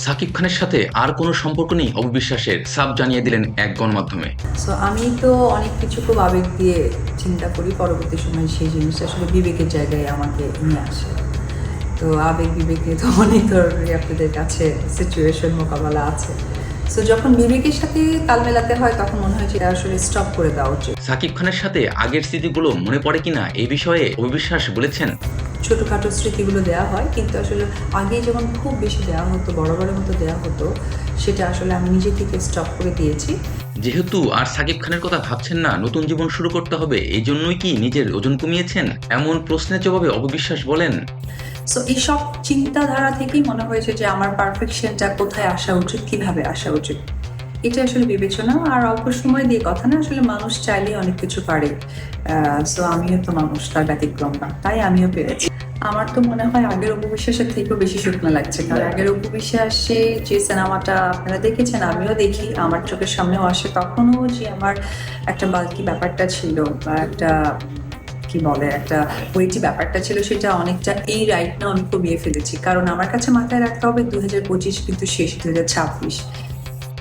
সাকিব খানের সাথে আর কোনো সম্পর্ক নেই অবিশ্বাসের, সাফ জানিয়ে দিলেন এক গণমাধ্যমে। সো আমি তো অনেক কিছু খুব আবেগ দিয়ে চিন্তা করি, পরবর্তী সময় সেই জিনিসটা আসলে বিবেকের জায়গায় আমাকে নিয়ে আসে। তো আবেগ বিবেকে তো অনেক ধরনের আপনাদের কাছে সিচুয়েশন মোকাবেলা আছে। সো যখন বিবেকের সাথে তাল মেলাতে হয় তখন মনে হয় যে এটা আসলে স্টপ করে দেওয়া উচিত। সাকিব খানের সাথে আগের স্মৃতিগুলো মনে পড়ে কিনা এই বিষয়ে অবিশ্বাস বলেছেন, ছোটোখাটো স্মৃতিগুলো দেওয়া হয়, কিন্তু আসলে আগে যেমন খুব বেশি দেওয়া হতো, বড় বড় মতো দেওয়া হতো, সেটা আসলে আমি নিজে থেকে স্টপ করে দিয়েছি। যেহেতু আর সাকিব খানের কথা ভাবছেন না, নতুন জীবন শুরু করতে হবে, এই জন্যই কি নিজের ওজন কমিয়েছেন? এমন প্রশ্নের জবাবে অবিশ্বাস বলেন, সো এইসব চিন্তাধারা থেকেই মনে হয়েছে যে আমার পারফেকশনটা কোথায় আসা উচিত, কিভাবে আসা উচিত, এটা আসলে বিবেচনা। আর অল্প সময় দিয়ে কথা না, আসলে মানুষ চাইলেই অনেক কিছু পারে। সো আমিও তো মানুষ, তার ব্যতিক্রম না, তাই আমিও পেরেছি। আমার তো মনে হয় আগের উপবিশ্বাসের থেকেও বেশি শুকনো লাগছে, কারণ আগের উপবিশ্বাসে যে সিনেমাটা আপনারা দেখেছেন, আমিও দেখি, আমার চোখের সামনেও আসে, তখনও যে আমার একটা বাল্কি ব্যাপারটা ছিল, বা একটা কি বলে একটা ওয়েটি ব্যাপারটা ছিল, সেটা অনেকটা এই রাইট না আমি কমিয়ে ফেলেছি। কারণ আমার কাছে মাথায় রাখতে হবে 2025 কিন্তু শেষ 2026।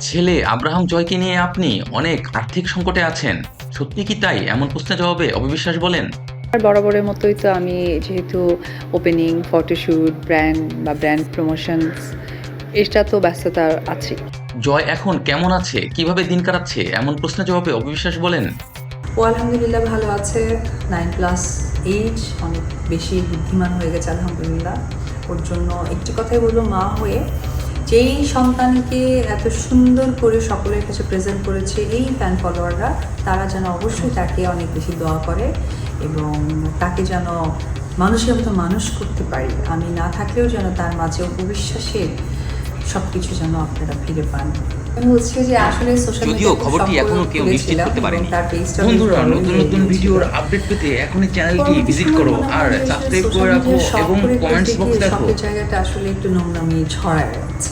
ছেলে আব্রাহাম জয়কে নিয়ে আপনি অনেক আর্থিক সংকটে আছেন, সত্যি কি তাই? এমন প্রশ্নের জবাবে অবিশ্বাস বলেন, আর বরাবরের মতোই তো আমি যেহেতু ওপেনিং, ফটোশ্যুট, ব্র্যান্ড প্রমোশনস, এটা তো ব্যস্ততা আছে। জয় এখন কেমন আছে, কিভাবে দিন কাটাচ্ছে? এমন প্রশ্নের জবাবে অবিশ্বাস বলেন, ও আলহামদুলিল্লাহ ভালো আছে। 9+ এইজ, অনেক বেশি বুদ্ধিমান হয়ে গেছে আলহামদুলিল্লাহ। ওর জন্য একটি কথাই বলবো, মা হয়ে যেই সন্তানকে এত সুন্দর করে সকলের কাছে প্রেজেন্ট করেছে এই ফ্যান ফলোয়াররা, তারা যেন অবশ্যই তাকে অনেক বেশি দোয়া করে, এবং তাকে যেন মানুষের মতো মানুষ করতে পারি। আমি না থাকলেও যেন তার মাঝে উপবিশ্বাসের সব কিছু যেন আপনারা ফিরে পান। হচ্ছে যে আসলে সোশ্যাল যদিও খবরটি এখনো কেউ নিশ্চিত করতে পারেনি। বন্ধুরা, নতুন নতুন ভিডিওর আপডেট পেতে এখনই চ্যানেলটি ভিজিট করো আর সাবস্ক্রাইব করে রাখো এবং কমেন্টস বক্স দেখো। জায়গাটা আসলে একটু নোংরামি ছড়ায় যাচ্ছে।